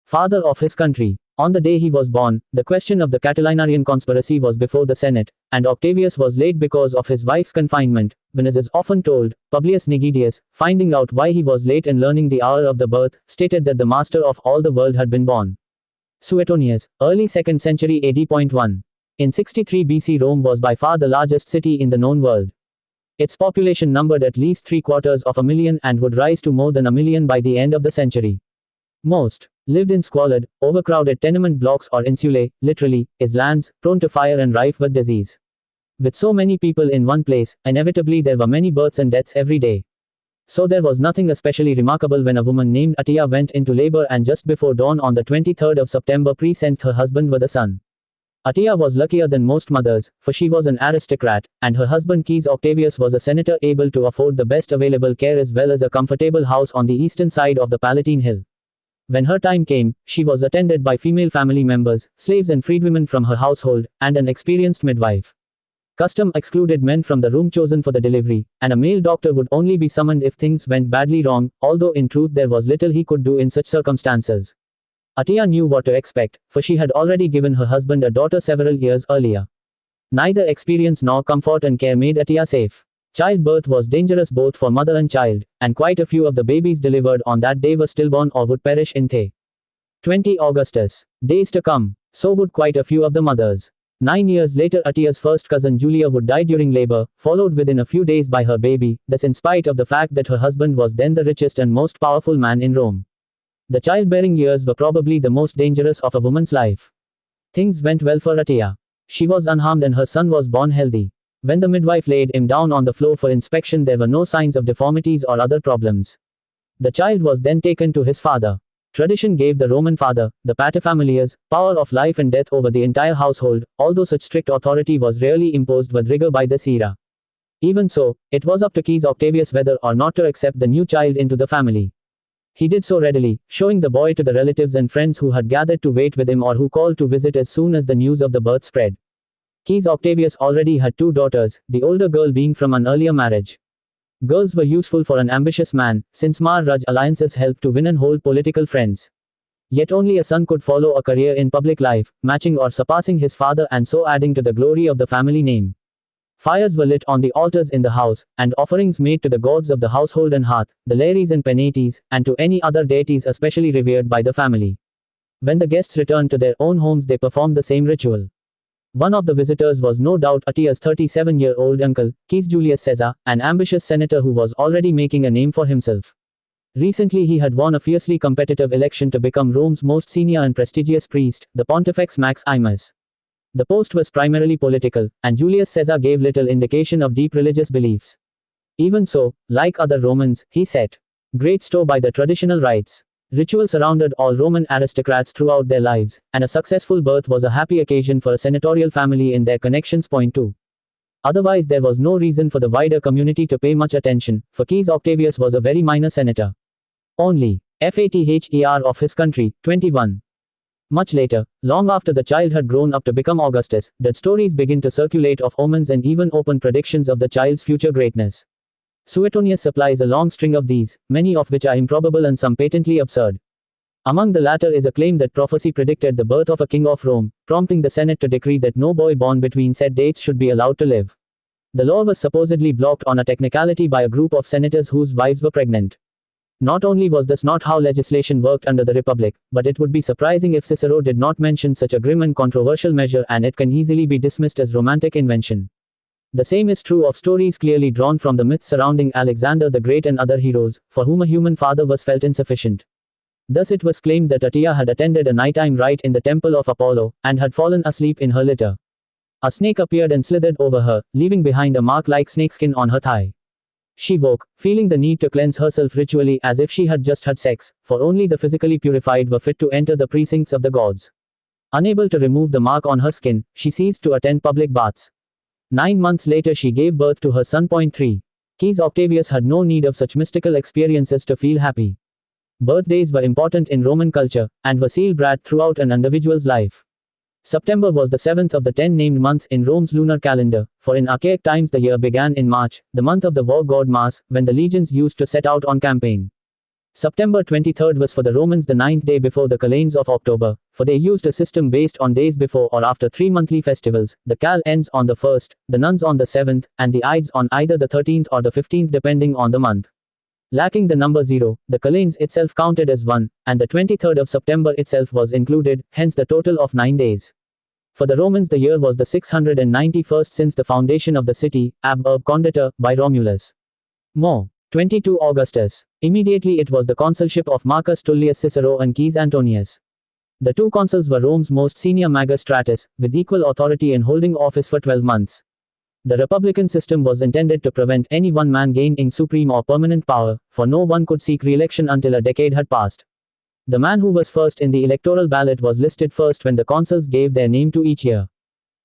father of his country. On the day he was born, the question of the Catilinarian conspiracy was before the Senate, and Octavius was late because of his wife's confinement. Venus is often told, Publius Nigidius, finding out why he was late and learning the hour of the birth, stated that the master of all the world had been born. Suetonius, early 2nd century AD.1. In 63 BC, Rome was by far the largest city in the known world. Its population numbered at least 750,000 and would rise to more than 1 million by the end of the century. Most lived in squalid, overcrowded tenement blocks or insulae, literally, islands, prone to fire and rife with disease. With so many people in one place, inevitably there were many births and deaths every day. So there was nothing especially remarkable when a woman named Attia went into labor and just before dawn on the 23rd of September present her husband with a son. Attia was luckier than most mothers, for she was an aristocrat, and her husband Caius Octavius was a senator able to afford the best available care as well as a comfortable house on the eastern side of the Palatine Hill. When her time came, she was attended by female family members, slaves and freedwomen from her household, and an experienced midwife. Custom excluded men from the room chosen for the delivery, and a male doctor would only be summoned if things went badly wrong, although in truth there was little he could do in such circumstances. Attia knew what to expect, for she had already given her husband a daughter several years earlier. Neither experience nor comfort and care made Attia safe. Childbirth was dangerous both for mother and child, and quite a few of the babies delivered on that day were stillborn or would perish in the 20 Augustus days to come. So would quite a few of the mothers. 9 years later, Attia's first cousin Julia would die during labor, followed within a few days by her baby, this in spite of the fact that her husband was then the richest and most powerful man in Rome. The childbearing years were probably the most dangerous of a woman's life. Things went well for Attia. She was unharmed and her son was born healthy. When the midwife laid him down on the floor for inspection, there were no signs of deformities or other problems. The child was then taken to his father. Tradition gave the Roman father, the paterfamilias, power of life and death over the entire household, although such strict authority was rarely imposed with rigor by this era. Even so, it was up to Caius Octavius whether or not to accept the new child into the family. He did so readily, showing the boy to the relatives and friends who had gathered to wait with him or who called to visit as soon as the news of the birth spread. Caius Octavius already had 2 daughters, the older girl being from an earlier marriage. Girls were useful for an ambitious man, since marriage alliances helped to win and hold political friends. Yet only a son could follow a career in public life, matching or surpassing his father and so adding to the glory of the family name. Fires were lit on the altars in the house, and offerings made to the gods of the household and hearth, the Lares and Penates, and to any other deities especially revered by the family. When the guests returned to their own homes, they performed the same ritual. One of the visitors was no doubt Attia's 37-year-old uncle, Caius Julius Caesar, an ambitious senator who was already making a name for himself. Recently he had won a fiercely competitive election to become Rome's most senior and prestigious priest, the Pontifex Max Imus. The post was primarily political, and Julius Caesar gave little indication of deep religious beliefs. Even so, like other Romans, he set great store by the traditional rites. Ritual surrounded all Roman aristocrats throughout their lives, and a successful birth was a happy occasion for a senatorial family in their connections. Point 2. Otherwise there was no reason for the wider community to pay much attention, for Caius Octavius was a very minor senator. Only father of his country, 21. Much later, long after the child had grown up to become Augustus, did stories begin to circulate of omens and even open predictions of the child's future greatness. Suetonius supplies a long string of these, many of which are improbable and some patently absurd. Among the latter is a claim that prophecy predicted the birth of a king of Rome, prompting the Senate to decree that no boy born between said dates should be allowed to live. The law was supposedly blocked on a technicality by a group of senators whose wives were pregnant. Not only was this not how legislation worked under the Republic, but it would be surprising if Cicero did not mention such a grim and controversial measure, and it can easily be dismissed as romantic invention. The same is true of stories clearly drawn from the myths surrounding Alexander the Great and other heroes, for whom a human father was felt insufficient. Thus it was claimed that Attia had attended a nighttime rite in the temple of Apollo, and had fallen asleep in her litter. A snake appeared and slithered over her, leaving behind a mark like snakeskin on her thigh. She woke, feeling the need to cleanse herself ritually as if she had just had sex, for only the physically purified were fit to enter the precincts of the gods. Unable to remove the mark on her skin, she ceased to attend public baths. 9 months later she gave birth to her son. 3. Caius Octavius had no need of such mystical experiences to feel happy. Birthdays were important in Roman culture, and were celebrated throughout an individual's life. September was the 7th of the 10 named months in Rome's lunar calendar, for in archaic times the year began in March, the month of the war god Mars, when the legions used to set out on campaign. September 23rd was for the Romans the ninth day before the calends of October, for they used a system based on days before or after 3 monthly festivals. The cal ends on the 1st, the nuns on the 7th, and the ides on either the 13th or the 15th depending on the month. Lacking the number 0, the calends itself counted as 1, and the 23rd of September itself was included, hence the total of 9 days. For the Romans the year was the 691st since the foundation of the city, ab urb condita, by Romulus. More. 22 Augustus. Immediately it was the consulship of Marcus Tullius Cicero and Caius Antonius. The two consuls were Rome's most senior magistrates, with equal authority in holding office for 12 months. The republican system was intended to prevent any one man gaining supreme or permanent power, for no one could seek re-election until a decade had passed. The man who was first in the electoral ballot was listed first when the consuls gave their name to each year.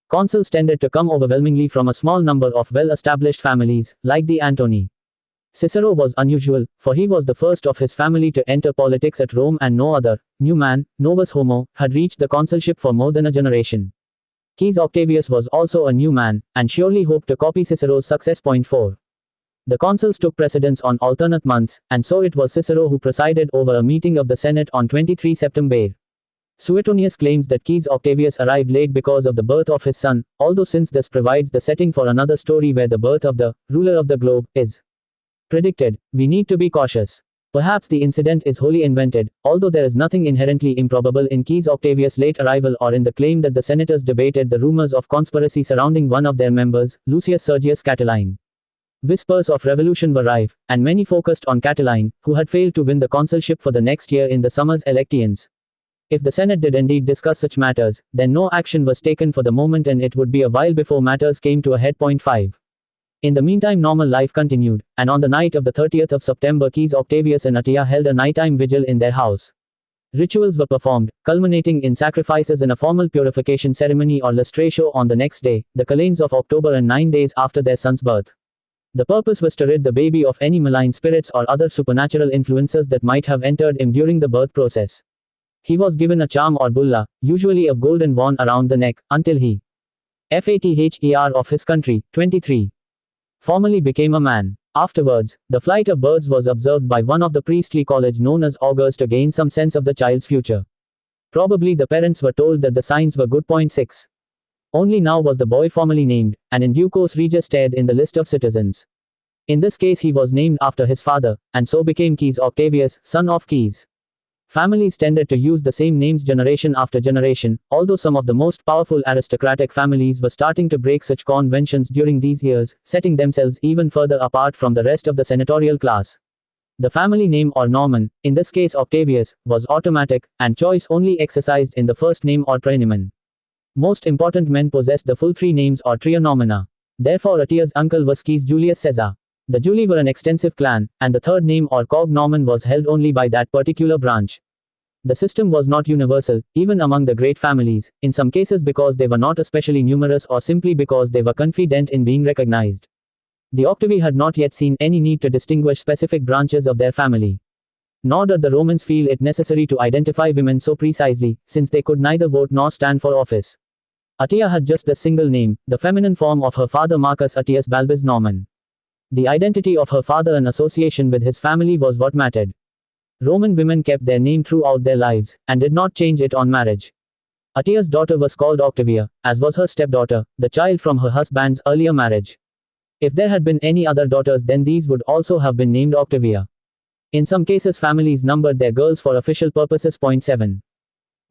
Consuls tended to come overwhelmingly from a small number of well-established families, like the Antoni. Cicero was unusual, for he was the first of his family to enter politics at Rome, and no other new man, novus homo, had reached the consulship for more than a generation. Caius Octavius was also a new man, and surely hoped to copy Cicero's success. Point 4. The consuls took precedence on alternate months, and so it was Cicero who presided over a meeting of the Senate on 23 September. Suetonius claims that Caius Octavius arrived late because of the birth of his son, although since this provides the setting for another story where the birth of the ruler of the globe is predicted, we need to be cautious. Perhaps the incident is wholly invented, although there is nothing inherently improbable in Caius Octavius' late arrival or in the claim that the senators debated the rumors of conspiracy surrounding one of their members, Lucius Sergius Catiline. Whispers of revolution were rife, and many focused on Catiline, who had failed to win the consulship for the next year in the summer's elections. If the Senate did indeed discuss such matters, then no action was taken for the moment, and it would be a while before matters came to a head. Point 5. In the meantime normal life continued, and on the night of the 30th of September Caius Octavius and Attila held a nighttime vigil in their house. Rituals were performed, culminating in sacrifices and a formal purification ceremony or lustratio on the next day, the calends of October, and 9 days after their son's birth. The purpose was to rid the baby of any malign spirits or other supernatural influences that might have entered him during the birth process. He was given a charm or bulla, usually of gold and worn around the neck, until he father of his country. 23. Formally became a man. Afterwards, the flight of birds was observed by one of the priestly college known as augurs to gain some sense of the child's future. Probably the parents were told that the signs were good. Point 6. Only now was the boy formally named, and in due course registered in the list of citizens. In this case he was named after his father, and so became Caius Octavius, son of Caius. Families tended to use the same names generation after generation, although some of the most powerful aristocratic families were starting to break such conventions during these years, setting themselves even further apart from the rest of the senatorial class. The family name or nomen, in this case Octavius, was automatic, and choice only exercised in the first name or praenomen. Most important men possessed the full 3 names or trionomina. Therefore Attila's uncle was Caius Julius Caesar. The Julii were an extensive clan, and the third name or cognomen was held only by that particular branch. The system was not universal, even among the great families, in some cases because they were not especially numerous or simply because they were confident in being recognized. The Octavi had not yet seen any need to distinguish specific branches of their family. Nor did the Romans feel it necessary to identify women so precisely, since they could neither vote nor stand for office. Attila had just the single name, the feminine form of her father Marcus Attius Balbus Norman. The identity of her father and association with his family was what mattered. Roman women kept their name throughout their lives, and did not change it on marriage. Attila's daughter was called Octavia, as was her stepdaughter, the child from her husband's earlier marriage. If there had been any other daughters, then these would also have been named Octavia. In some cases families numbered their girls for official purposes. Point 7.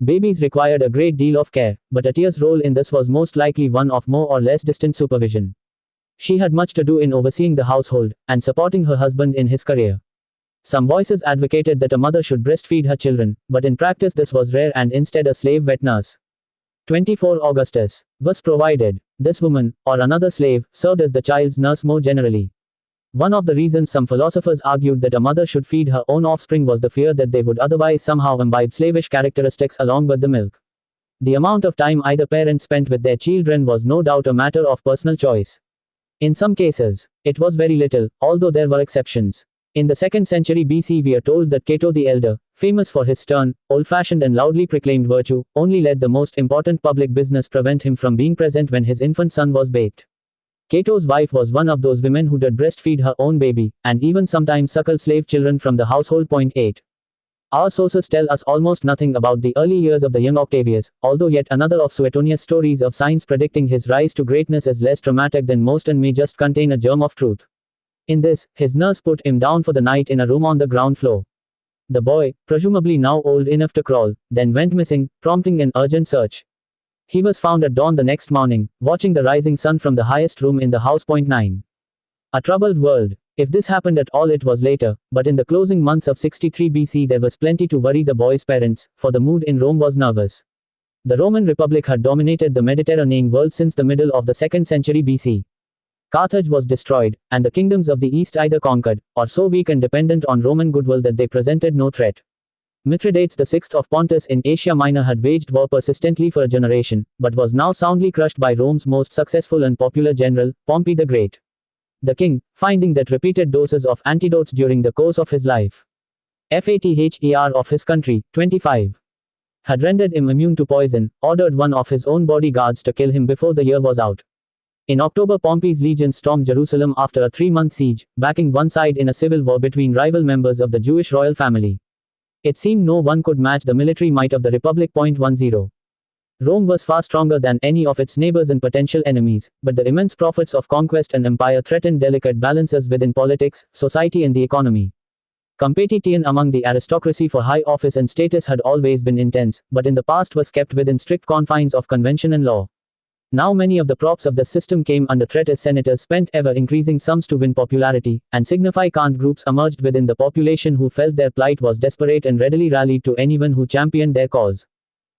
Babies required a great deal of care, but Attila's role in this was most likely one of more or less distant supervision. She had much to do in overseeing the household, and supporting her husband in his career. Some voices advocated that a mother should breastfeed her children, but in practice this was rare, and instead a slave wet nurse. 24 Augustus was provided. This woman, or another slave, served as the child's nurse more generally. One of the reasons some philosophers argued that a mother should feed her own offspring was the fear that they would otherwise somehow imbibe slavish characteristics along with the milk. The amount of time either parent spent with their children was no doubt a matter of personal choice. In some cases, it was very little, although there were exceptions. In the 2nd century BC we are told that Cato the Elder, famous for his stern, old-fashioned and loudly proclaimed virtue, only let the most important public business prevent him from being present when his infant son was bathed. Cato's wife was one of those women who did breastfeed her own baby, and even sometimes suckled slave children from the household. Point 8. Our sources tell us almost nothing about the early years of the young Octavius, although yet another of Suetonius' stories of science predicting his rise to greatness is less dramatic than most and may just contain a germ of truth. In this, his nurse put him down for the night in a room on the ground floor. The boy, presumably now old enough to crawl, then went missing, prompting an urgent search. He was found at dawn the next morning, watching the rising sun from the highest room in the house. Point 9. A troubled world. If this happened at all, it was later, but in the closing months of 63 BC there was plenty to worry the boy's parents, for the mood in Rome was nervous. The Roman Republic had dominated the Mediterranean world since the middle of the 2nd century BC. Carthage was destroyed, and the kingdoms of the east either conquered, or so weak and dependent on Roman goodwill that they presented no threat. Mithridates VI of Pontus in Asia Minor had waged war persistently for a generation, but was now soundly crushed by Rome's most successful and popular general, Pompey the Great. The king, finding that repeated doses of antidotes during the course of his life, father of his country, 25, had rendered him immune to poison, ordered one of his own bodyguards to kill him before the year was out. In October, Pompey's legions stormed Jerusalem after a 3-month siege, backing one side in a civil war between rival members of the Jewish royal family. It seemed no one could match the military might of the Republic. 10. Rome was far stronger than any of its neighbors and potential enemies, but the immense profits of conquest and empire threatened delicate balances within politics, society and the economy. Competition among the aristocracy for high office and status had always been intense, but in the past was kept within strict confines of convention and law. Now many of the props of the system came under threat as senators spent ever-increasing sums to win popularity, and significant groups emerged within the population who felt their plight was desperate and readily rallied to anyone who championed their cause.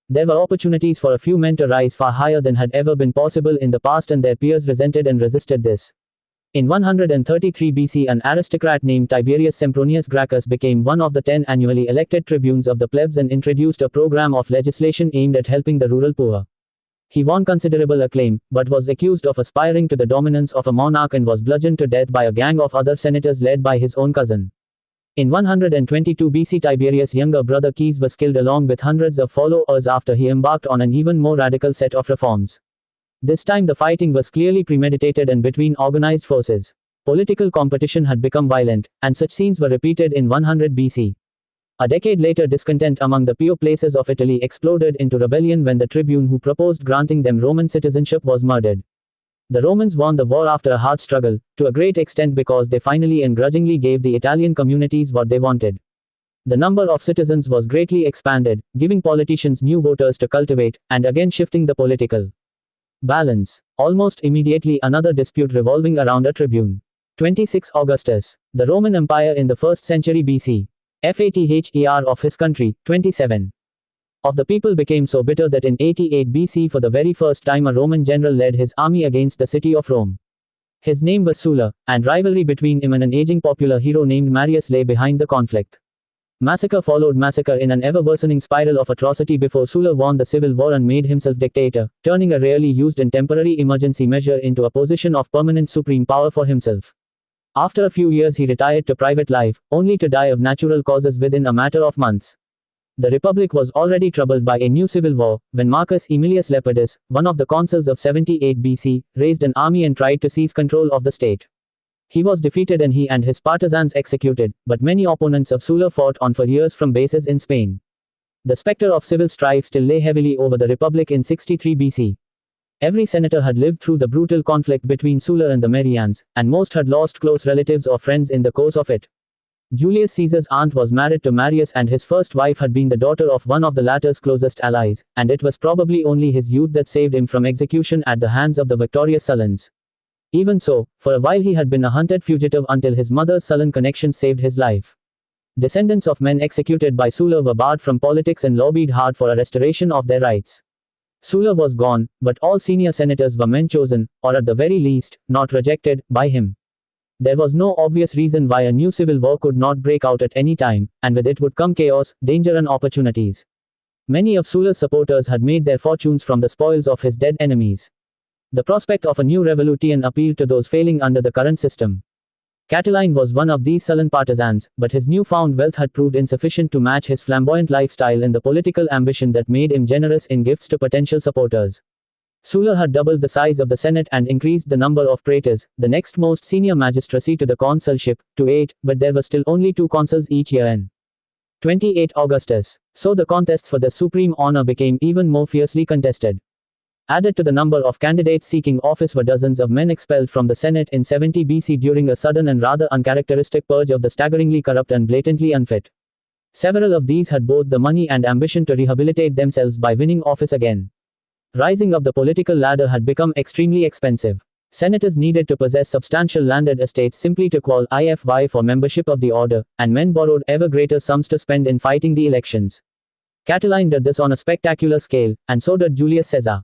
There were opportunities for a few men to rise far higher than had ever been possible in the past, and their peers resented and resisted this. In 133 BC, an aristocrat named Tiberius Sempronius Gracchus became one of the 10 annually elected tribunes of the plebs and introduced a program of legislation aimed at helping the rural poor. He won considerable acclaim, but was accused of aspiring to the dominance of a monarch and was bludgeoned to death by a gang of other senators led by his own cousin. In 122 BC, Tiberius' younger brother Caius was killed along with hundreds of followers after he embarked on an even more radical set of reforms. This time the fighting was clearly premeditated and between organized forces. Political competition had become violent, and such scenes were repeated in 100 BC. A decade later, discontent among the pure places of Italy exploded into rebellion when the tribune who proposed granting them Roman citizenship was murdered. The Romans won the war after a hard struggle, to a great extent because they finally and grudgingly gave the Italian communities what they wanted. The number of citizens was greatly expanded, giving politicians new voters to cultivate, and again shifting the political balance. Almost immediately, another dispute revolving around a tribune. 26 Augustus. The Roman Empire in the 1st century BC. Father of his country, 27. Of the people became so bitter that in 88 BC for the very first time a Roman general led his army against the city of Rome. His name was Sulla, and rivalry between him and an aging popular hero named Marius lay behind the conflict. Massacre followed massacre in an ever-worsening spiral of atrocity before Sulla won the civil war and made himself dictator, turning a rarely used and temporary emergency measure into a position of permanent supreme power for himself. After a few years he retired to private life, only to die of natural causes within a matter of months. The Republic was already troubled by a new civil war, when Marcus Aemilius Lepidus, one of the consuls of 78 BC, raised an army and tried to seize control of the state. He was defeated and he and his partisans executed, but many opponents of Sulla fought on for years from bases in Spain. The specter of civil strife still lay heavily over the Republic in 63 BC. Every senator had lived through the brutal conflict between Sulla and the Marians, and most had lost close relatives or friends in the course of it. Julius Caesar's aunt was married to Marius, and his first wife had been the daughter of one of the latter's closest allies, and it was probably only his youth that saved him from execution at the hands of the victorious Sulans. Even so, for a while he had been a hunted fugitive until his mother's Sullan connections saved his life. Descendants of men executed by Sulla were barred from politics and lobbied hard for a restoration of their rights. Sulla was gone, but all senior senators were men chosen, or at the very least, not rejected, by him. There was no obvious reason why a new civil war could not break out at any time, and with it would come chaos, danger and opportunities. Many of Sulla's supporters had made their fortunes from the spoils of his dead enemies. The prospect of a new revolution appealed to those failing under the current system. Catiline was one of these sullen partisans, but his newfound wealth had proved insufficient to match his flamboyant lifestyle and the political ambition that made him generous in gifts to potential supporters. Sulla had doubled the size of the Senate and increased the number of praetors, the next most senior magistracy to the consulship, to 8, but there were still only 2 consuls each year and 28 Augustus. So the contests for the supreme honor became even more fiercely contested. Added to the number of candidates seeking office were dozens of men expelled from the Senate in 70 BC during a sudden and rather uncharacteristic purge of the staggeringly corrupt and blatantly unfit. Several of these had both the money and ambition to rehabilitate themselves by winning office again. Rising up the political ladder had become extremely expensive. Senators needed to possess substantial landed estates simply to qualify for membership of the order, and men borrowed ever greater sums to spend in fighting the elections. Catiline did this on a spectacular scale, and so did Julius Caesar.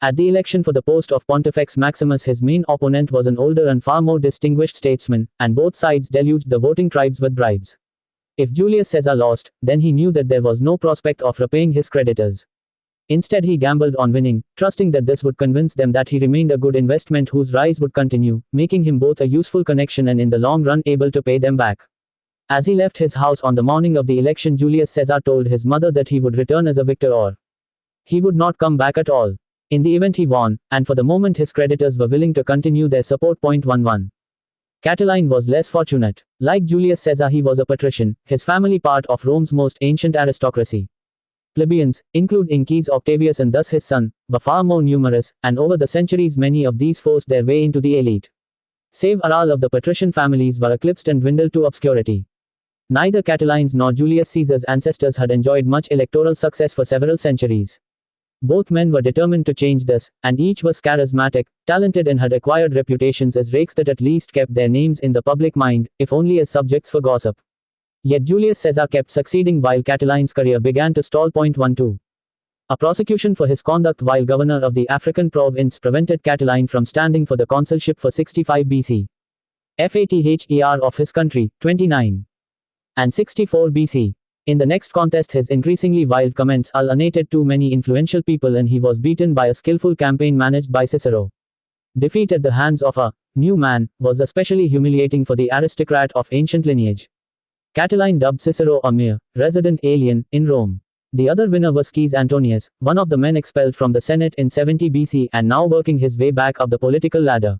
At the election for the post of Pontifex Maximus, his main opponent was an older and far more distinguished statesman, and both sides deluged the voting tribes with bribes. If Julius Caesar lost, then he knew that there was no prospect of repaying his creditors. Instead, he gambled on winning, trusting that this would convince them that he remained a good investment whose rise would continue, making him both a useful connection and in the long run able to pay them back. As he left his house on the morning of the election, Julius Caesar told his mother that he would return as a victor or he would not come back at all. In the event he won, and for the moment his creditors were willing to continue their support. 11. Catiline was less fortunate. Like Julius Caesar, he was a patrician, his family part of Rome's most ancient aristocracy. Plebeians, including King Octavius and thus his son, were far more numerous, and over the centuries many of these forced their way into the elite. Save all of the patrician families were eclipsed and dwindled to obscurity. Neither Catiline's nor Julius Caesar's ancestors had enjoyed much electoral success for several centuries. Both men were determined to change this, and each was charismatic, talented and had acquired reputations as rakes that at least kept their names in the public mind, if only as subjects for gossip. Yet Julius Caesar kept succeeding while Catiline's career began to stall. 12. A prosecution for his conduct while governor of the African province prevented Catiline from standing for the consulship for 65 BC. FATHER of his country, 29. And 64 BC. In the next contest, his increasingly wild comments alienated too many influential people and he was beaten by a skillful campaign managed by Cicero. Defeat at the hands of a new man was especially humiliating for the aristocrat of ancient lineage. Catiline dubbed Cicero a mere resident alien in Rome. The other winner was Caius Antonius, one of the men expelled from the Senate in 70 BC and now working his way back up the political ladder.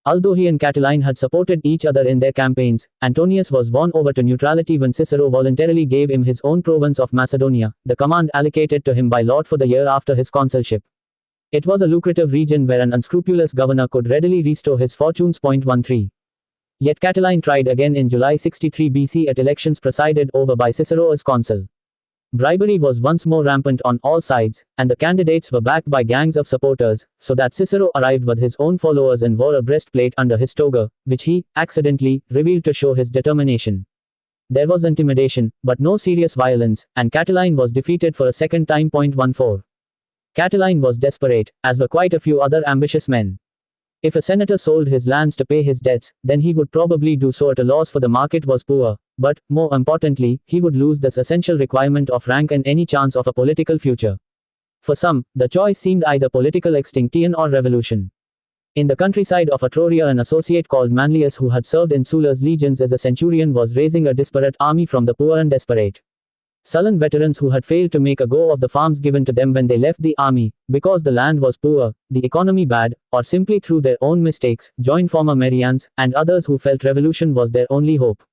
Although he and Catiline had supported each other in their campaigns, Antonius was won over to neutrality when Cicero voluntarily gave him his own province of Macedonia, the command allocated to him by lot for the year after his consulship. It was a lucrative region where an unscrupulous governor could readily restore his fortunes. 13. Yet Catiline tried again in July 63 BC at elections presided over by Cicero as consul. Bribery was once more rampant on all sides, and the candidates were backed by gangs of supporters, so that Cicero arrived with his own followers and wore a breastplate under his toga, which he, accidentally, revealed to show his determination. There was intimidation, but no serious violence, and Catiline was defeated for a second time. 14. Catiline was desperate, as were quite a few other ambitious men. If a senator sold his lands to pay his debts, then he would probably do so at a loss for the market was poor, but, more importantly, he would lose this essential requirement of rank and any chance of a political future. For some, the choice seemed either political extinction or revolution. In the countryside of Etruria, an associate called Manlius, who had served in Sulla's legions as a centurion, was raising a disparate army from the poor and desperate. Sullen veterans who had failed to make a go of the farms given to them when they left the army, because the land was poor, the economy bad, or simply through their own mistakes, joined former Marians, and others who felt revolution was their only hope.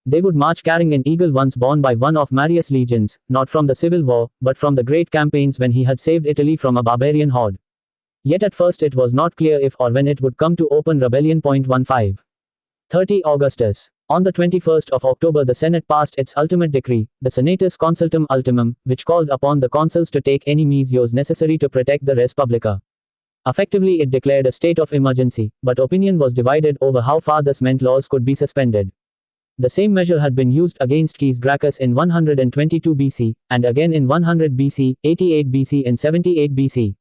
They would march carrying an eagle once borne by one of Marius' legions, not from the civil war, but from the great campaigns when he had saved Italy from a barbarian horde. Yet at first it was not clear if or when it would come to open rebellion. 15. 30 Augustus. On the 21st of October the Senate passed its ultimate decree, the Senatus Consultum Ultimum, which called upon the consuls to take any measures necessary to protect the res publica. Effectively it declared a state of emergency, but opinion was divided over how far this meant laws could be suspended. The same measure had been used against Caius Gracchus in 122 BC, and again in 100 BC, 88 BC and 78 BC.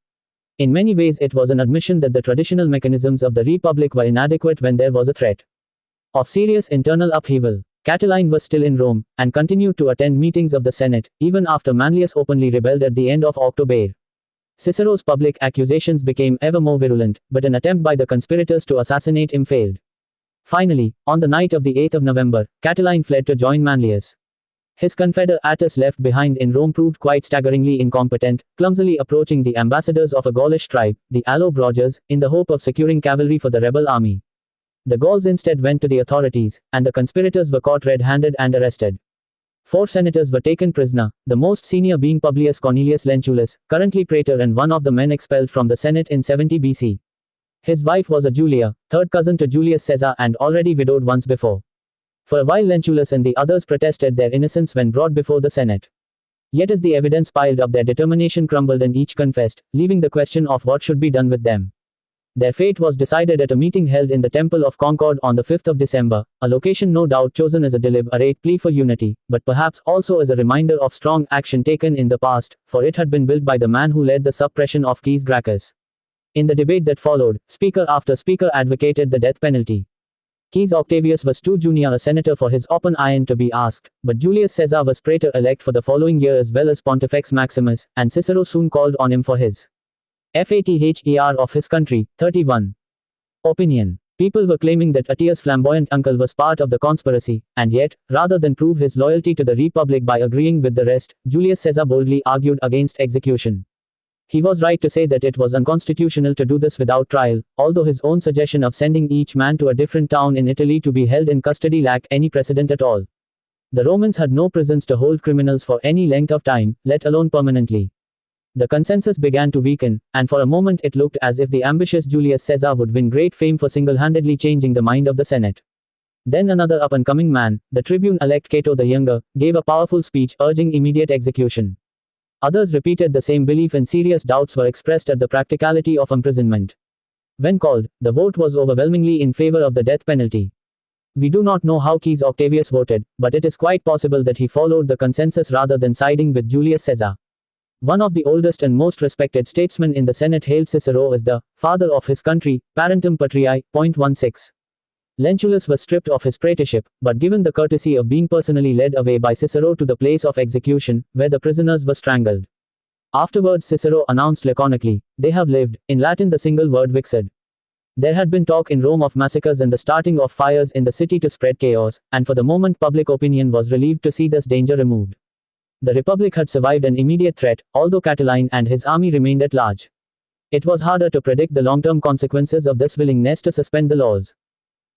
In many ways it was an admission that the traditional mechanisms of the Republic were inadequate when there was a threat of serious internal upheaval. Catiline was still in Rome, and continued to attend meetings of the Senate, even after Manlius openly rebelled at the end of October. Cicero's public accusations became ever more virulent, but an attempt by the conspirators to assassinate him failed. Finally, on the night of the 8th of November, Catiline fled to join Manlius. His confederate Attis left behind in Rome proved quite staggeringly incompetent, clumsily approaching the ambassadors of a Gaulish tribe, the Allobroges, in the hope of securing cavalry for the rebel army. The Gauls instead went to the authorities, and the conspirators were caught red-handed and arrested. 4 senators were taken prisoner, the most senior being Publius Cornelius Lentulus, currently praetor and one of the men expelled from the Senate in 70 BC. His wife was a Julia, third cousin to Julius Caesar and already widowed once before. For a while Lentulus and the others protested their innocence when brought before the Senate. Yet as the evidence piled up their determination crumbled and each confessed, leaving the question of what should be done with them. Their fate was decided at a meeting held in the Temple of Concord on the 5th of December, a location no doubt chosen as a deliberate plea for unity, but perhaps also as a reminder of strong action taken in the past, for it had been built by the man who led the suppression of Caius Gracchus. In the debate that followed, speaker after speaker advocated the death penalty. Caius Octavius was too junior a senator for his open iron to be asked, but Julius Caesar was praetor-elect for the following year as well as Pontifex Maximus, and Cicero soon called on him for his father of his country. 31. Opinion. People were claiming that Attia's flamboyant uncle was part of the conspiracy, and yet, rather than prove his loyalty to the Republic by agreeing with the rest, Julius Caesar boldly argued against execution. He was right to say that it was unconstitutional to do this without trial, although his own suggestion of sending each man to a different town in Italy to be held in custody lacked any precedent at all. The Romans had no prisons to hold criminals for any length of time, let alone permanently. The consensus began to weaken, and for a moment it looked as if the ambitious Julius Caesar would win great fame for single-handedly changing the mind of the Senate. Then another up-and-coming man, the tribune-elect Cato the Younger, gave a powerful speech urging immediate execution. Others repeated the same belief and serious doubts were expressed at the practicality of imprisonment. When called, the vote was overwhelmingly in favor of the death penalty. We do not know how Caius Octavius voted, but it is quite possible that he followed the consensus rather than siding with Julius Caesar. One of the oldest and most respected statesmen in the Senate hailed Cicero as the father of his country, parentum patriae. 16. Lentulus was stripped of his praetorship, but given the courtesy of being personally led away by Cicero to the place of execution, where the prisoners were strangled. Afterwards Cicero announced laconically, "They have lived," in Latin the single word vixed. There had been talk in Rome of massacres and the starting of fires in the city to spread chaos, and for the moment public opinion was relieved to see this danger removed. The Republic had survived an immediate threat, although Catiline and his army remained at large. It was harder to predict the long-term consequences of this willingness to suspend the laws.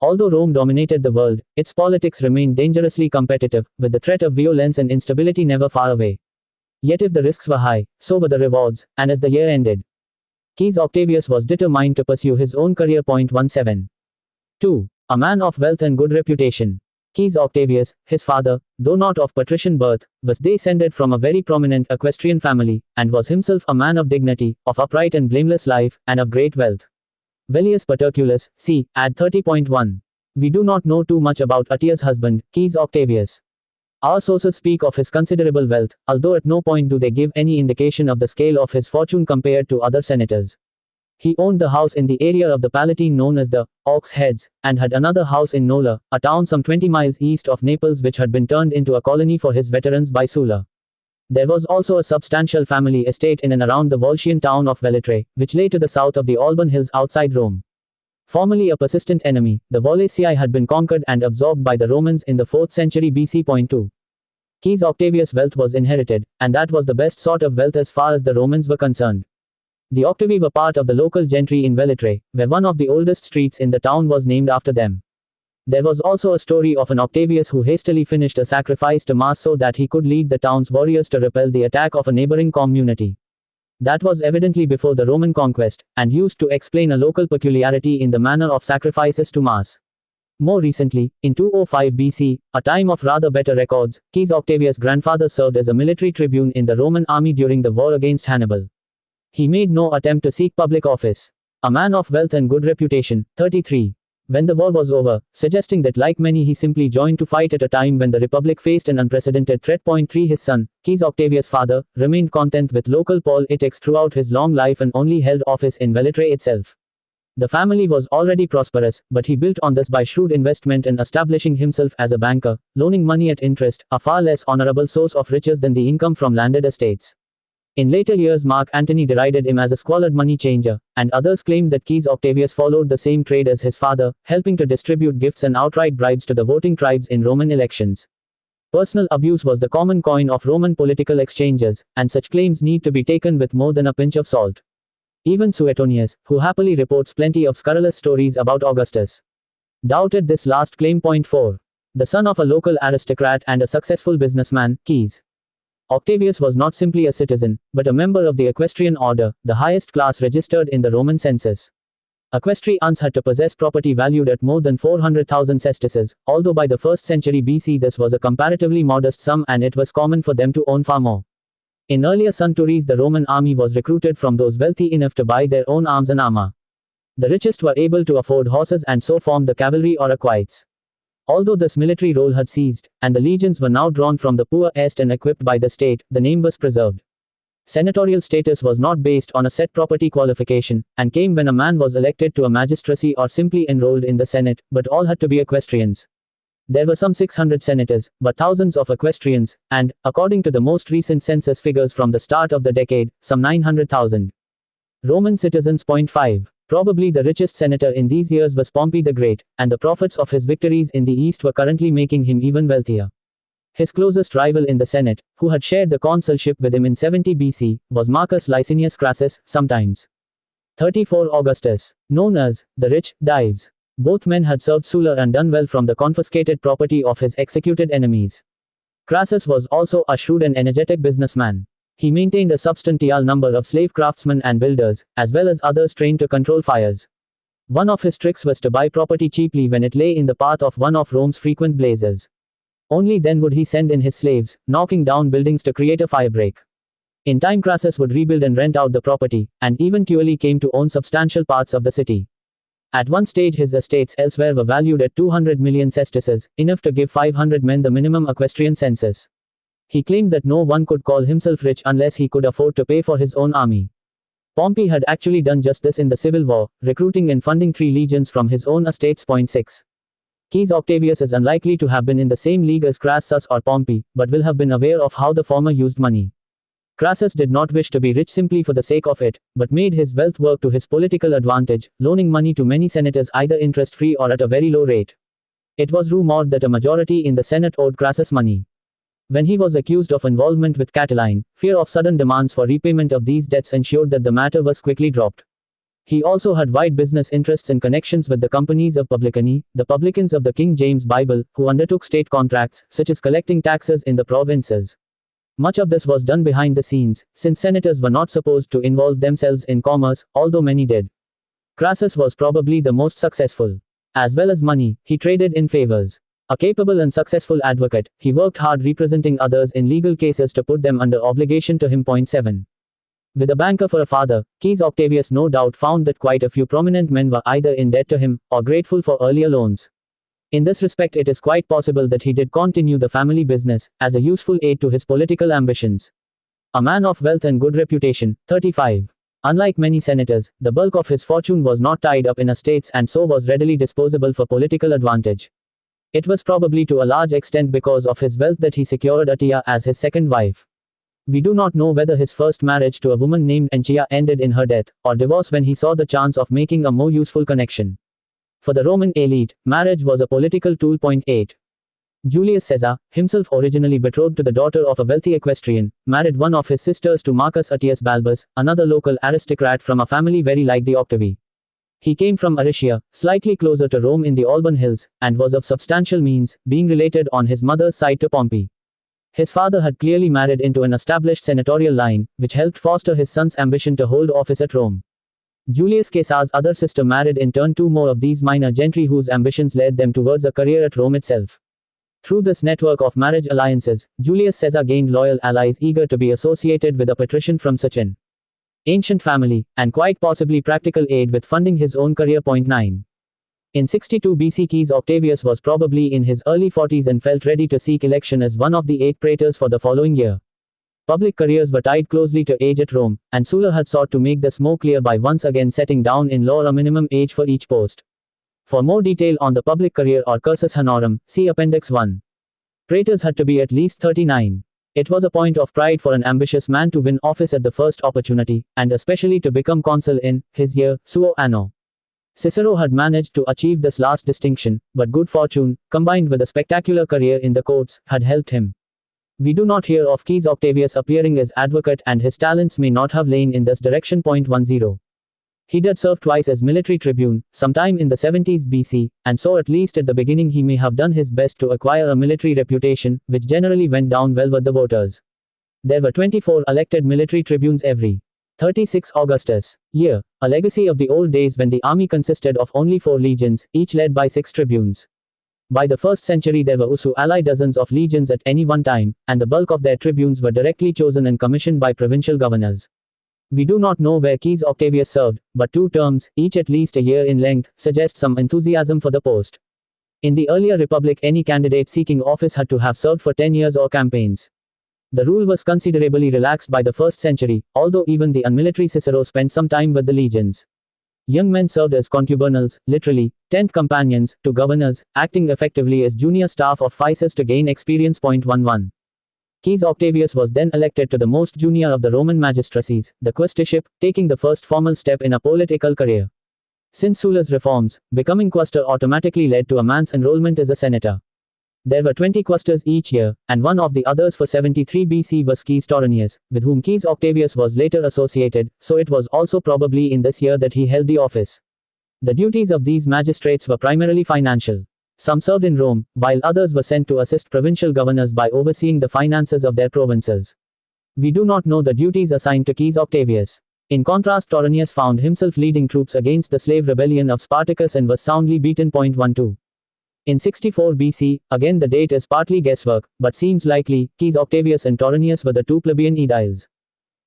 Although Rome dominated the world, its politics remained dangerously competitive, with the threat of violence and instability never far away. Yet if the risks were high, so were the rewards, and as the year ended, Caius Octavius was determined to pursue his own career. 17. 2. A man of wealth and good reputation. Caius Octavius, his father, though not of patrician birth, was descended from a very prominent equestrian family, and was himself a man of dignity, of upright and blameless life, and of great wealth. Velleius Paterculus, c. Ad 30.1. We do not know too much about Attia's husband, Caius Octavius. Our sources speak of his considerable wealth, although at no point do they give any indication of the scale of his fortune compared to other senators. He owned the house in the area of the Palatine known as the Ox Heads, and had another house in Nola, a town some 20 miles east of Naples which had been turned into a colony for his veterans by Sulla. There was also a substantial family estate in and around the Volscian town of Velitrae, which lay to the south of the Alban Hills outside Rome. Formerly a persistent enemy, the Volscii had been conquered and absorbed by the Romans in the 4th century BC. 2. Caius Octavius' wealth was inherited, and that was the best sort of wealth as far as the Romans were concerned. The Octavi were part of the local gentry in Velitrae, where one of the oldest streets in the town was named after them. There was also a story of an Octavius who hastily finished a sacrifice to Mars so that he could lead the town's warriors to repel the attack of a neighboring community. That was evidently before the Roman conquest, and used to explain a local peculiarity in the manner of sacrifices to Mars. More recently, in 205 BC, a time of rather better records, Caius Octavius' grandfather served as a military tribune in the Roman army during the war against Hannibal. He made no attempt to seek public office. A man of wealth and good reputation. 33. When the war was over, suggesting that like many he simply joined to fight at a time when the Republic faced an unprecedented threat. 3. His son, Caius Octavius' father, remained content with local politics throughout his long life and only held office in Velitrae itself. The family was already prosperous, but he built on this by shrewd investment and establishing himself as a banker, loaning money at interest, a far less honorable source of riches than the income from landed estates. In later years Mark Antony derided him as a squalid money changer, and others claimed that Caius Octavius followed the same trade as his father, helping to distribute gifts and outright bribes to the voting tribes in Roman elections. Personal abuse was the common coin of Roman political exchanges, and such claims need to be taken with more than a pinch of salt. Even Suetonius, who happily reports plenty of scurrilous stories about Augustus, doubted this last claim. Point 4. The son of a local aristocrat and a successful businessman, Caius Octavius was not simply a citizen, but a member of the equestrian order, the highest class registered in the Roman census. Equestrians had to possess property valued at more than 400,000 sesterces, although by the 1st century BC this was a comparatively modest sum and it was common for them to own far more. In earlier centuries the Roman army was recruited from those wealthy enough to buy their own arms and armor. The richest were able to afford horses and so formed the cavalry or equites. Although this military role had ceased, and the legions were now drawn from the poor est and equipped by the state, the name was preserved. Senatorial status was not based on a set property qualification, and came when a man was elected to a magistracy or simply enrolled in the Senate, but all had to be equestrians. There were some 600 senators, but thousands of equestrians, and, according to the most recent census figures from the start of the decade, some 900,000. Roman citizens. Point 5. Probably the richest senator in these years was Pompey the Great, and the profits of his victories in the East were currently making him even wealthier. His closest rival in the Senate, who had shared the consulship with him in 70 BC, was Marcus Licinius Crassus, sometimes 34 Augustus, known as the Rich Dives. Both men had served Sulla and done well from the confiscated property of his executed enemies. Crassus was also a shrewd and energetic businessman. He maintained a substantial number of slave craftsmen and builders, as well as others trained to control fires. One of his tricks was to buy property cheaply when it lay in the path of one of Rome's frequent blazes. Only then would he send in his slaves, knocking down buildings to create a firebreak. In time Crassus would rebuild and rent out the property, and eventually came to own substantial parts of the city. At one stage his estates elsewhere were valued at 200 million sesterces, enough to give 500 men the minimum equestrian census. He claimed that no one could call himself rich unless he could afford to pay for his own army. Pompey had actually done just this in the Civil War, recruiting and funding 3 legions from his own estates. Point 6. Caius Octavius is unlikely to have been in the same league as Crassus or Pompey, but will have been aware of how the former used money. Crassus did not wish to be rich simply for the sake of it, but made his wealth work to his political advantage, loaning money to many senators either interest-free or at a very low rate. It was rumored that a majority in the Senate owed Crassus money. When he was accused of involvement with Catiline, fear of sudden demands for repayment of these debts ensured that the matter was quickly dropped. He also had wide business interests and connections with the companies of publicani, the publicans of the King James Bible, who undertook state contracts, such as collecting taxes in the provinces. Much of this was done behind the scenes, since senators were not supposed to involve themselves in commerce, although many did. Crassus was probably the most successful. As well as money, he traded in favors. A capable and successful advocate, he worked hard representing others in legal cases to put them under obligation to him. Point 7. With a banker for a father, Caius Octavius no doubt found that quite a few prominent men were either in debt to him, or grateful for earlier loans. In this respect it is quite possible that he did continue the family business, as a useful aid to his political ambitions. A man of wealth and good reputation. 35. Unlike many senators, the bulk of his fortune was not tied up in estates and so was readily disposable for political advantage. It was probably to a large extent because of his wealth that he secured Atia as his second wife. We do not know whether his first marriage to a woman named Enchia ended in her death, or divorce when he saw the chance of making a more useful connection. For the Roman elite, marriage was a political tool. Point 8. Julius Caesar, himself originally betrothed to the daughter of a wealthy equestrian, married one of his sisters to Marcus Attius Balbus, another local aristocrat from a family very like the Octavi. He came from Aricia, slightly closer to Rome in the Alban Hills, and was of substantial means, being related on his mother's side to Pompey. His father had clearly married into an established senatorial line, which helped foster his son's ambition to hold office at Rome. Julius Caesar's other sister married in turn 2 more of these minor gentry whose ambitions led them towards a career at Rome itself. Through this network of marriage alliances, Julius Caesar gained loyal allies eager to be associated with a patrician from such an ancient family, and quite possibly practical aid with funding his own career. Point 9. In 62 BC Caius Octavius was probably in his early 40s and felt ready to seek election as one of the 8 praetors for the following year. Public careers were tied closely to age at Rome, and Sulla had sought to make this more clear by once again setting down in law a minimum age for each post. For more detail on the public career or cursus honorum, see Appendix 1. Praetors had to be at least 39. It was a point of pride for an ambitious man to win office at the first opportunity, and especially to become consul in his year, suo anno. Cicero had managed to achieve this last distinction, but good fortune, combined with a spectacular career in the courts, had helped him. We do not hear of Quis Octavius appearing as advocate, and his talents may not have lain in this direction. 10. He did serve twice as military tribune, sometime in the 70s BC, and so at least at the beginning he may have done his best to acquire a military reputation, which generally went down well with the voters. There were 24 elected military tribunes every 36 Augustus year, a legacy of the old days when the army consisted of only 4 legions, each led by 6 tribunes. By the 1st century there were ally dozens of legions at any one time, and the bulk of their tribunes were directly chosen and commissioned by provincial governors. We do not know where Quis Octavius served, but 2 terms, each at least a year in length, suggest some enthusiasm for the post. In the earlier republic any candidate seeking office had to have served for 10 years or campaigns. The rule was considerably relaxed by the 1st century, although even the unmilitary Cicero spent some time with the legions. Young men served as concubinals, literally, tent companions, to governors, acting effectively as junior staff of vices to gain experience. 11. Quis Octavius was then elected to the most junior of the Roman magistracies, the quaestorship, taking the first formal step in a political career. Since Sulla's reforms, becoming quaestor automatically led to a man's enrollment as a senator. There were 20 quaestors each year, and one of the others for 73 BC was Quis Toronius, with whom Quis Octavius was later associated, so it was also probably in this year that he held the office. The duties of these magistrates were primarily financial. Some served in Rome, while others were sent to assist provincial governors by overseeing the finances of their provinces. We do not know the duties assigned to Quis Octavius. In contrast, Toronius found himself leading troops against the slave rebellion of Spartacus and was soundly beaten. 12. In 64 BC, again the date is partly guesswork, but seems likely, Quis Octavius and Toronius were the 2 plebeian aediles.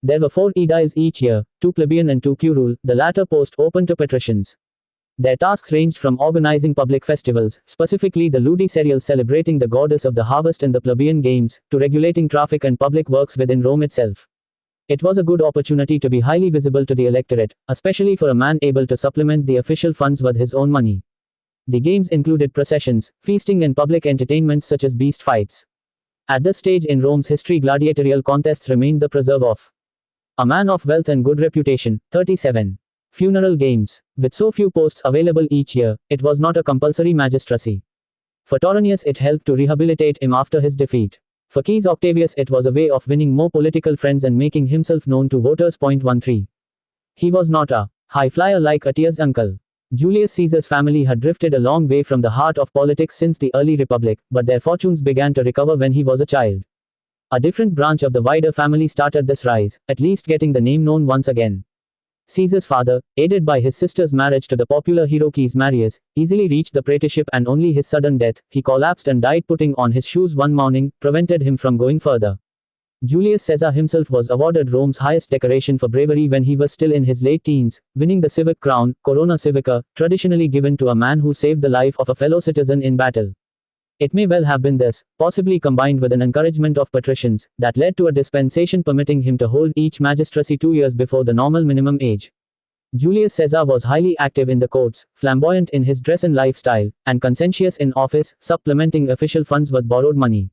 There were 4 aediles each year, 2 plebeian and 2 curule, the latter post open to patricians. Their tasks ranged from organizing public festivals, specifically the ludi serials celebrating the goddess of the harvest and the plebeian games, to regulating traffic and public works within Rome itself. It was a good opportunity to be highly visible to the electorate, especially for a man able to supplement the official funds with his own money. The games included processions, feasting and public entertainments such as beast fights. At this stage in Rome's history gladiatorial contests remained the preserve of a man of wealth and good reputation. 37. Funeral games. With so few posts available each year, it was not a compulsory magistracy. For Toronius it helped to rehabilitate him after his defeat. For Quis Octavius it was a way of winning more political friends and making himself known to voters. 13. He was not a high flyer like Attia's uncle. Julius Caesar's family had drifted a long way from the heart of politics since the early republic, but their fortunes began to recover when he was a child. A different branch of the wider family started this rise, at least getting the name known once again. Caesar's father, aided by his sister's marriage to the popular hero Quis Marius, easily reached the praetorship, and only his sudden death, he collapsed and died putting on his shoes one morning, prevented him from going further. Julius Caesar himself was awarded Rome's highest decoration for bravery when he was still in his late teens, winning the civic crown, Corona Civica, traditionally given to a man who saved the life of a fellow citizen in battle. It may well have been this, possibly combined with an encouragement of patricians, that led to a dispensation permitting him to hold each magistracy 2 years before the normal minimum age. Julius Caesar was highly active in the courts, flamboyant in his dress and lifestyle, and conscientious in office, supplementing official funds with borrowed money.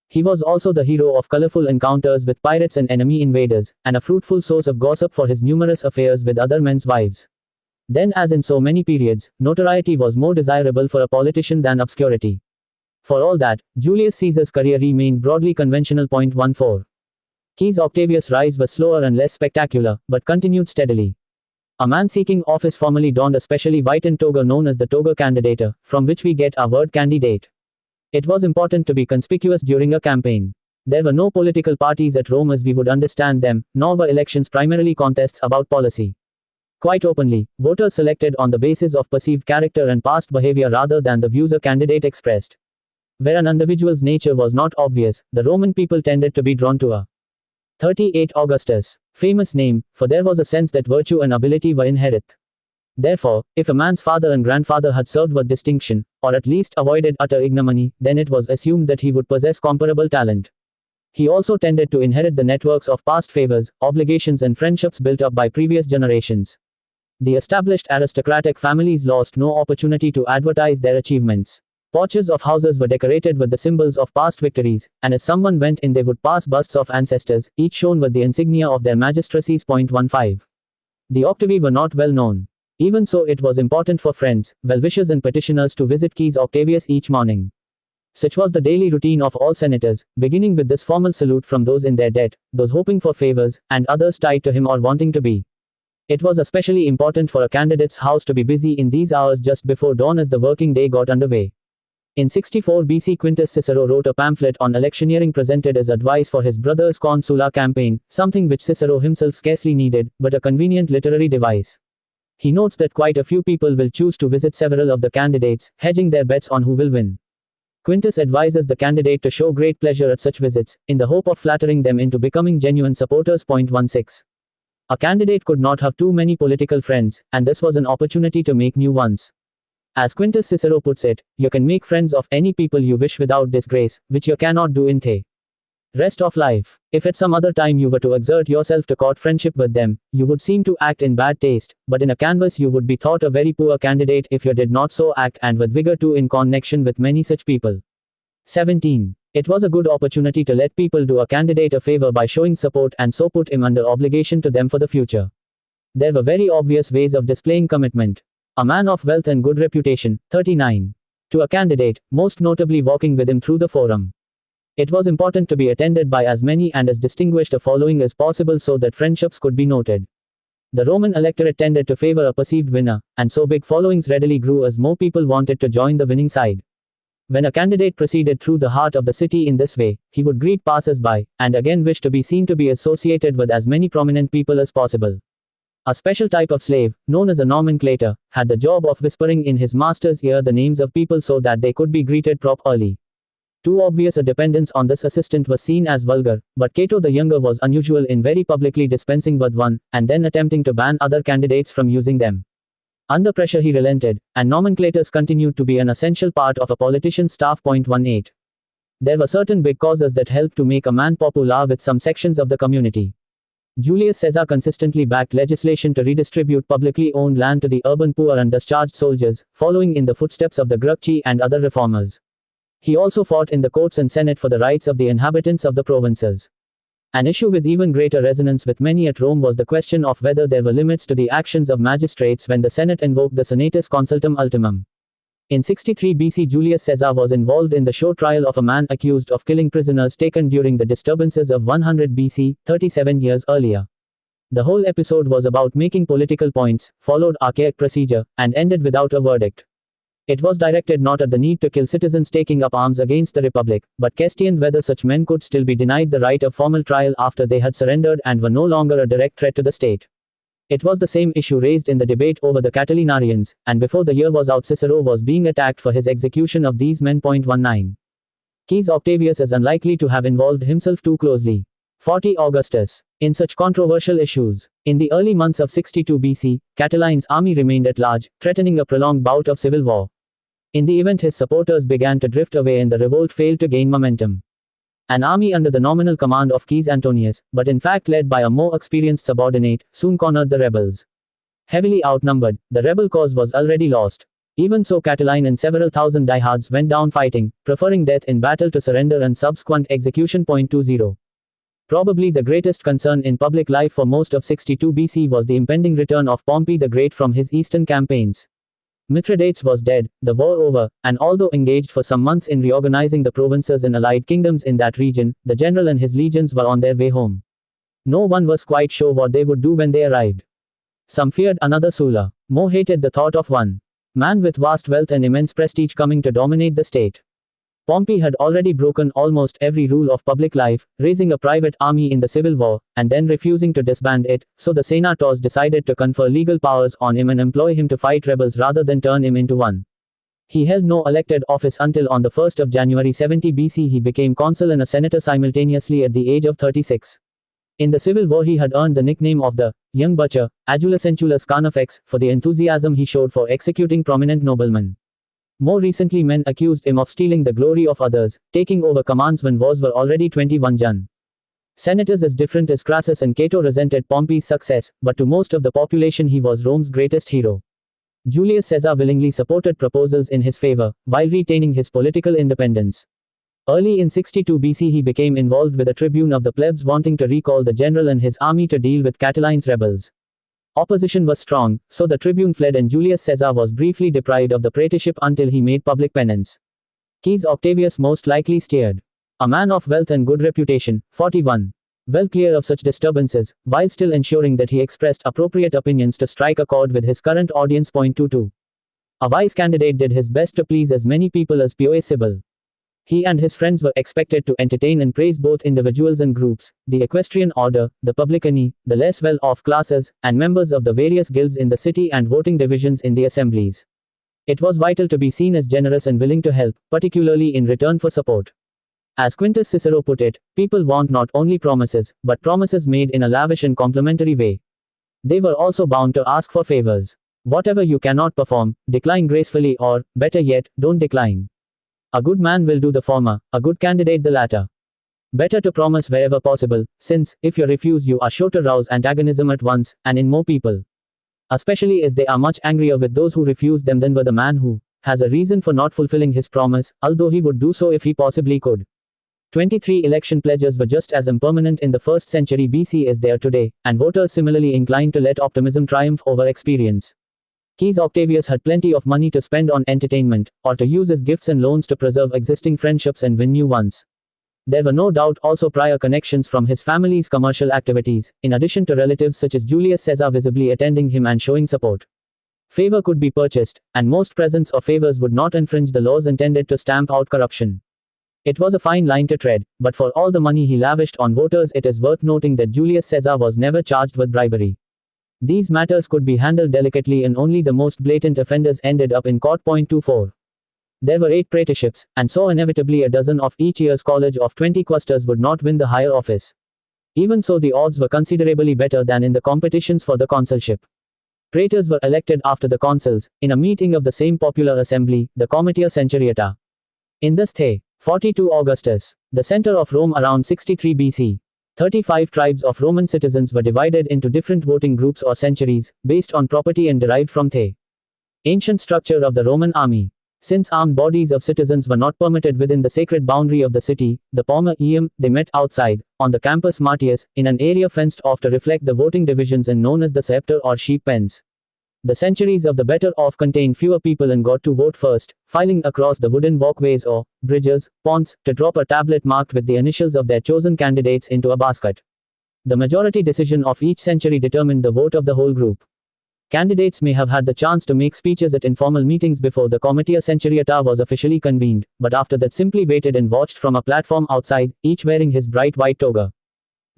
He was also the hero of colorful encounters with pirates and enemy invaders, and a fruitful source of gossip for his numerous affairs with other men's wives. Then, as in so many periods, notoriety was more desirable for a politician than obscurity. For all that, Julius Caesar's career remained broadly conventional. 14. Quis Octavius' rise was slower and less spectacular, but continued steadily. A man seeking office formerly donned a specially whitened toga known as the toga candidata, from which we get our word candidate. It was important to be conspicuous during a campaign. There were no political parties at Rome as we would understand them, nor were elections primarily contests about policy. Quite openly, voters selected on the basis of perceived character and past behavior rather than the views a candidate expressed. Where an individual's nature was not obvious, the Roman people tended to be drawn to a 38 Augustus, famous name, for there was a sense that virtue and ability were inherent. Therefore, if a man's father and grandfather had served with distinction, or at least avoided utter ignominy, then it was assumed that he would possess comparable talent. He also tended to inherit the networks of past favors, obligations and friendships built up by previous generations. The established aristocratic families lost no opportunity to advertise their achievements. Porches of houses were decorated with the symbols of past victories, and as someone went in they would pass busts of ancestors, each shown with the insignia of their magistracies. 15. The octavi were not well known. Even so, it was important for friends, well-wishers and petitioners to visit Quaestus Octavius each morning. Such was the daily routine of all senators, beginning with this formal salute from those in their debt, those hoping for favors, and others tied to him or wanting to be. It was especially important for a candidate's house to be busy in these hours just before dawn as the working day got underway. In 64 BC, Quintus Cicero wrote a pamphlet on electioneering presented as advice for his brother's consular campaign, something which Cicero himself scarcely needed, but a convenient literary device. He notes that quite a few people will choose to visit several of the candidates, hedging their bets on who will win. Quintus advises the candidate to show great pleasure at such visits, in the hope of flattering them into becoming genuine supporters. 16. A candidate could not have too many political friends, and this was an opportunity to make new ones. As Quintus Cicero puts it, you can make friends of any people you wish without disgrace, which you cannot do in the rest of life. If at some other time you were to exert yourself to court friendship with them, you would seem to act in bad taste, but in a canvass you would be thought a very poor candidate if you did not so act, and with vigor too, in connection with many such people. 17. It was a good opportunity to let people do a candidate a favor by showing support and so put him under obligation to them for the future. There were very obvious ways of displaying commitment. A man of wealth and good reputation. 39. To a candidate, most notably walking with him through the forum. It was important to be attended by as many and as distinguished a following as possible so that friendships could be noted. The Roman electorate tended to favor a perceived winner, and so big followings readily grew as more people wanted to join the winning side. When a candidate proceeded through the heart of the city in this way, he would greet passers-by, and again wish to be seen to be associated with as many prominent people as possible. A special type of slave, known as a nomenclator, had the job of whispering in his master's ear the names of people so that they could be greeted properly. Too obvious a dependence on this assistant was seen as vulgar, but Cato the Younger was unusual in very publicly dispensing with one, and then attempting to ban other candidates from using them. Under pressure he relented, and nomenclators continued to be an essential part of a politician's staff. 18. There were certain big causes that helped to make a man popular with some sections of the community. Julius Caesar consistently backed legislation to redistribute publicly owned land to the urban poor and discharged soldiers, following in the footsteps of the Gracchi and other reformers. He also fought in the courts and senate for the rights of the inhabitants of the provinces. An issue with even greater resonance with many at Rome was the question of whether there were limits to the actions of magistrates when the Senate invoked the Senatus Consultum Ultimum. In 63 BC, Julius Caesar was involved in the show trial of a man accused of killing prisoners taken during the disturbances of 100 BC, 37 years earlier. The whole episode was about making political points, followed archaic procedure, and ended without a verdict. It was directed not at the need to kill citizens taking up arms against the Republic, but questioned whether such men could still be denied the right of formal trial after they had surrendered and were no longer a direct threat to the state. It was the same issue raised in the debate over the Catilinarians, and before the year was out Cicero was being attacked for his execution of these men. 19. Quaestus Octavius is unlikely to have involved himself too closely. 40 Augustus. In such controversial issues. In the early months of 62 BC, Catiline's army remained at large, threatening a prolonged bout of civil war. In the event his supporters began to drift away and the revolt failed to gain momentum. An army under the nominal command of Quaestus Antonius, but in fact led by a more experienced subordinate, soon cornered the rebels. Heavily outnumbered, the rebel cause was already lost. Even so, Catiline and several thousand diehards went down fighting, preferring death in battle to surrender and subsequent execution. 20. Probably the greatest concern in public life for most of 62 BC was the impending return of Pompey the Great from his eastern campaigns. Mithridates was dead, the war over, and although engaged for some months in reorganizing the provinces and allied kingdoms in that region, the general and his legions were on their way home. No one was quite sure what they would do when they arrived. Some feared another Sulla. More hated the thought of one man with vast wealth and immense prestige coming to dominate the state. Pompey had already broken almost every rule of public life, raising a private army in the civil war, and then refusing to disband it, so the senators decided to confer legal powers on him and employ him to fight rebels rather than turn him into one. He held no elected office until on the 1st of January 70 BC he became consul and a senator simultaneously at the age of 36. In the civil war he had earned the nickname of the young butcher, Adulus Entulus Carnifex, for the enthusiasm he showed for executing prominent noblemen. More recently men accused him of stealing the glory of others, taking over commands when wars were already 21 Jun. Senators as different as Crassus and Cato resented Pompey's success, but to most of the population he was Rome's greatest hero. Julius Caesar willingly supported proposals in his favor, while retaining his political independence. Early in 62 BC he became involved with a tribune of the plebs wanting to recall the general and his army to deal with Catiline's rebels. Opposition was strong, so the tribune fled and Julius Caesar was briefly deprived of the praetorship until he made public penance. Quis Octavius most likely steered. A man of wealth and good reputation, 41. Well clear of such disturbances, while still ensuring that he expressed appropriate opinions to strike a chord with his current audience. 22. A wise candidate did his best to please as many people as possible. He and his friends were expected to entertain and praise both individuals and groups, the equestrian order, the publicani, the less well-off classes, and members of the various guilds in the city and voting divisions in the assemblies. It was vital to be seen as generous and willing to help, particularly in return for support. As Quintus Cicero put it, people want not only promises, but promises made in a lavish and complimentary way. They were also bound to ask for favors. Whatever you cannot perform, decline gracefully or, better yet, don't decline. A good man will do the former, a good candidate the latter. Better to promise wherever possible, since, if you refuse you are sure to rouse antagonism at once, and in more people. Especially as they are much angrier with those who refuse them than with the man who has a reason for not fulfilling his promise, although he would do so if he possibly could. 23 election pledges were just as impermanent in the 1st century BC as they are today, and voters similarly inclined to let optimism triumph over experience. Quis Octavius had plenty of money to spend on entertainment, or to use as gifts and loans to preserve existing friendships and win new ones. There were no doubt also prior connections from his family's commercial activities, in addition to relatives such as Julius Caesar visibly attending him and showing support. Favor could be purchased, and most presents or favors would not infringe the laws intended to stamp out corruption. It was a fine line to tread, but for all the money he lavished on voters, it is worth noting that Julius Caesar was never charged with bribery. These matters could be handled delicately and only the most blatant offenders ended up in court. 24. There were 8 praetorships, and so inevitably a dozen of each year's college of 20 quaestors would not win the higher office. Even so, the odds were considerably better than in the competitions for the consulship. Praetors were elected after the consuls, in a meeting of the same popular assembly, the Comitia Centuriata. In this day, 42 Augustus, the center of Rome around 63 BC. 35 tribes of Roman citizens were divided into different voting groups or centuries, based on property and derived from the ancient structure of the Roman army. Since armed bodies of citizens were not permitted within the sacred boundary of the city, the Pomma Ium, they met outside, on the Campus Martius, in an area fenced off to reflect the voting divisions and known as the Scepter or sheep pens. The centuries of the better off contained fewer people and got to vote first, filing across the wooden walkways or bridges, ponds, to drop a tablet marked with the initials of their chosen candidates into a basket. The majority decision of each century determined the vote of the whole group. Candidates may have had the chance to make speeches at informal meetings before the Comitia Centuriata was officially convened, but after that simply waited and watched from a platform outside, each wearing his bright white toga.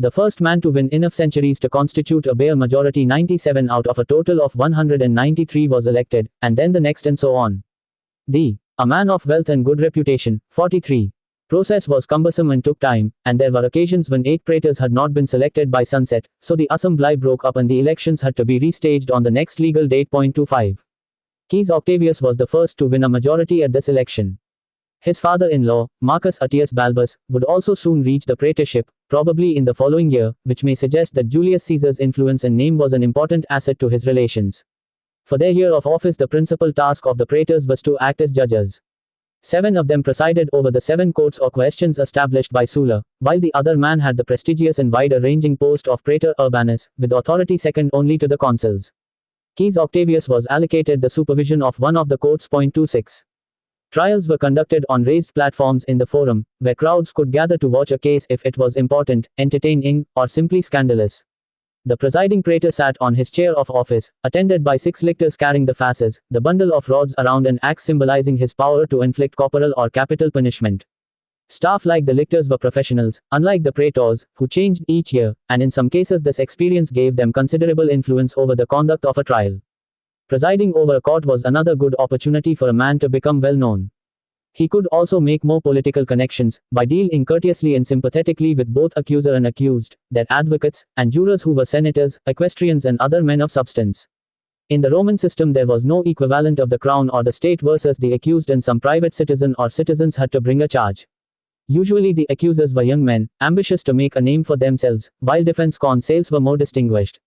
The first man to win enough centuries to constitute a bare majority, 97 out of a total of 193, was elected, and then the next and so on. A man of wealth and good reputation, 43. Process was cumbersome and took time, and there were occasions when 8 praetors had not been selected by sunset, so the assembly broke up and the elections had to be restaged on the next legal date. 25. Quis Octavius was the first to win a majority at this election. His father-in-law, Marcus Attius Balbus, would also soon reach the praetorship, probably in the following year, which may suggest that Julius Caesar's influence and name was an important asset to his relations. For their year of office, the principal task of the praetors was to act as judges. 7 of them presided over the 7 courts or questions established by Sulla, while the other man had the prestigious and wide-ranging post of praetor urbanus, with authority second only to the consuls. Quis Octavius was allocated the supervision of one of the courts. 26. Trials were conducted on raised platforms in the forum, where crowds could gather to watch a case if it was important, entertaining, or simply scandalous. The presiding praetor sat on his chair of office, attended by 6 lictors carrying the fasces, the bundle of rods around an axe symbolizing his power to inflict corporal or capital punishment. Staff like the lictors were professionals, unlike the praetors, who changed each year, and in some cases this experience gave them considerable influence over the conduct of a trial. Presiding over a court was another good opportunity for a man to become well known. He could also make more political connections, by dealing courteously and sympathetically with both accuser and accused, their advocates, and jurors who were senators, equestrians and other men of substance. In the Roman system there was no equivalent of the crown or the state versus the accused, and some private citizen or citizens had to bring a charge. Usually the accusers were young men, ambitious to make a name for themselves, while defense counsels were more distinguished.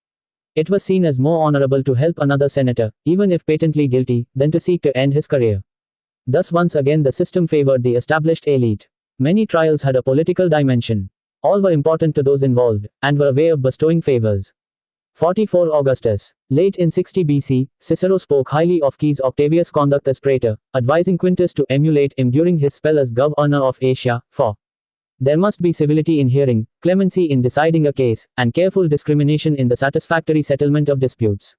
It was seen as more honorable to help another senator, even if patently guilty, than to seek to end his career. Thus once again the system favored the established elite. Many trials had a political dimension. All were important to those involved, and were a way of bestowing favors. 44 Augustus. Late in 60 BC, Cicero spoke highly of Caius Octavius' conduct as praetor, advising Quintus to emulate him during his spell as governor of Asia, for there must be civility in hearing, clemency in deciding a case, and careful discrimination in the satisfactory settlement of disputes.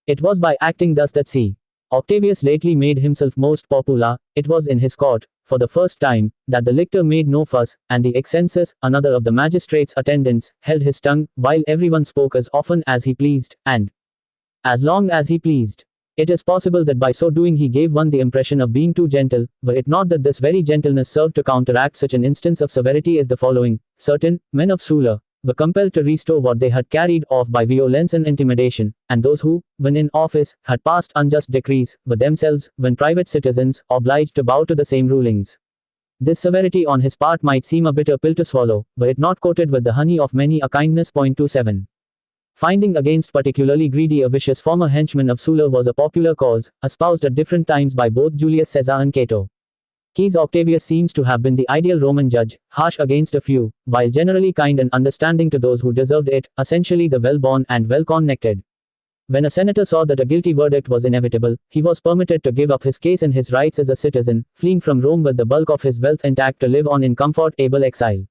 It was by acting thus that C. Octavius lately made himself most popular. It was in his court, for the first time, that the lictor made no fuss, and the excensus, another of the magistrate's attendants, held his tongue, while everyone spoke as often as he pleased, and as long as he pleased. It is possible that by so doing he gave one the impression of being too gentle, were it not that this very gentleness served to counteract such an instance of severity as the following. Certain men of Sulla were compelled to restore what they had carried off by violence and intimidation, and those who, when in office, had passed unjust decrees, were themselves, when private citizens, obliged to bow to the same rulings. This severity on his part might seem a bitter pill to swallow, were it not coated with the honey of many a kindness. 27. Finding against particularly greedy a vicious former henchman of Sulla was a popular cause, espoused at different times by both Julius Caesar and Cato. Caius Octavius seems to have been the ideal Roman judge, harsh against a few, while generally kind and understanding to those who deserved it, essentially the well-born and well-connected. When a senator saw that a guilty verdict was inevitable, he was permitted to give up his case and his rights as a citizen, fleeing from Rome with the bulk of his wealth intact to live on in comfortable exile.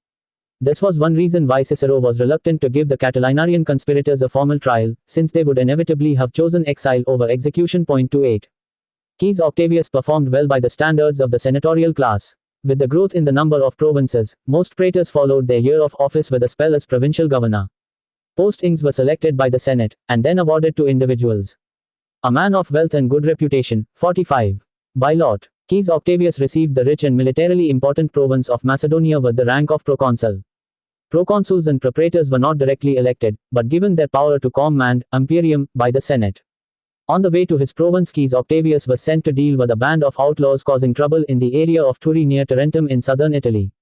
This was one reason why Cicero was reluctant to give the Catilinarian conspirators a formal trial, since they would inevitably have chosen exile over execution. 28. Caius Octavius performed well by the standards of the senatorial class. With the growth in the number of provinces, most praetors followed their year of office with a spell as provincial governor. Postings were selected by the Senate, and then awarded to individuals. A man of wealth and good reputation. 45. By lot, Caius Octavius received the rich and militarily important province of Macedonia with the rank of proconsul. Proconsuls and propraetors were not directly elected, but given their power to command, imperium, by the Senate. On the way to his province, Caius Octavius was sent to deal with a band of outlaws causing trouble in the area of Turi near Tarentum in southern Italy.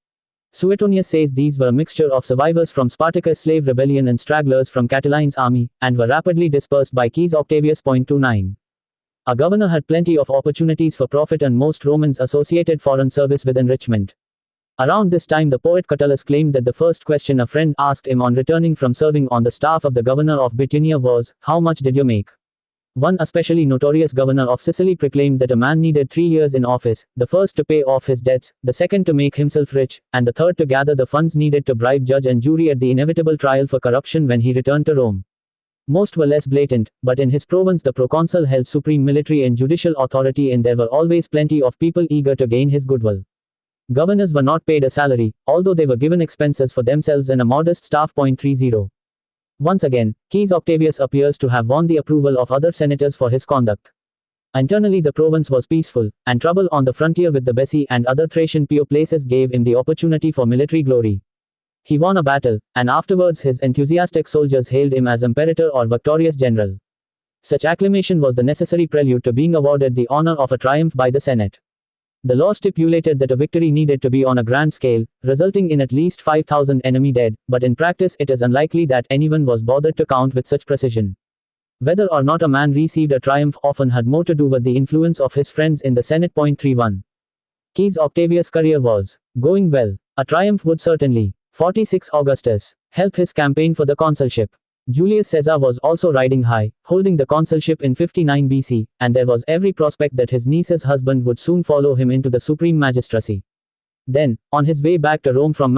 Suetonius says these were a mixture of survivors from Spartacus' slave rebellion and stragglers from Catiline's army, and were rapidly dispersed by Caius Octavius. 29. A governor had plenty of opportunities for profit, and most Romans associated foreign service with enrichment. Around this time the poet Catullus claimed that the first question a friend asked him on returning from serving on the staff of the governor of Bithynia was, "How much did you make?" One especially notorious governor of Sicily proclaimed that a man needed 3 years in office, the first to pay off his debts, the second to make himself rich, and the third to gather the funds needed to bribe judge and jury at the inevitable trial for corruption when he returned to Rome. Most were less blatant, but in his province the proconsul held supreme military and judicial authority, and there were always plenty of people eager to gain his goodwill. Governors were not paid a salary, although they were given expenses for themselves and a modest staff. 30. Once again, Caius Octavius appears to have won the approval of other senators for his conduct. Internally the province was peaceful, and trouble on the frontier with the Bessi and other Thracian places gave him the opportunity for military glory. He won a battle, and afterwards his enthusiastic soldiers hailed him as imperator or victorious general. Such acclamation was the necessary prelude to being awarded the honor of a triumph by the Senate. The law stipulated that a victory needed to be on a grand scale, resulting in at least 5,000 enemy dead, but in practice it is unlikely that anyone was bothered to count with such precision. Whether or not a man received a triumph often had more to do with the influence of his friends in the Senate. 31. Caius Octavius' career was going well. A triumph would certainly. 46. Augustus help his campaign for the consulship. Julius Caesar was also riding high, holding the consulship in 59 BC, and there was every prospect that his niece's husband would soon follow him into the supreme magistracy. Then, on his way back to Rome from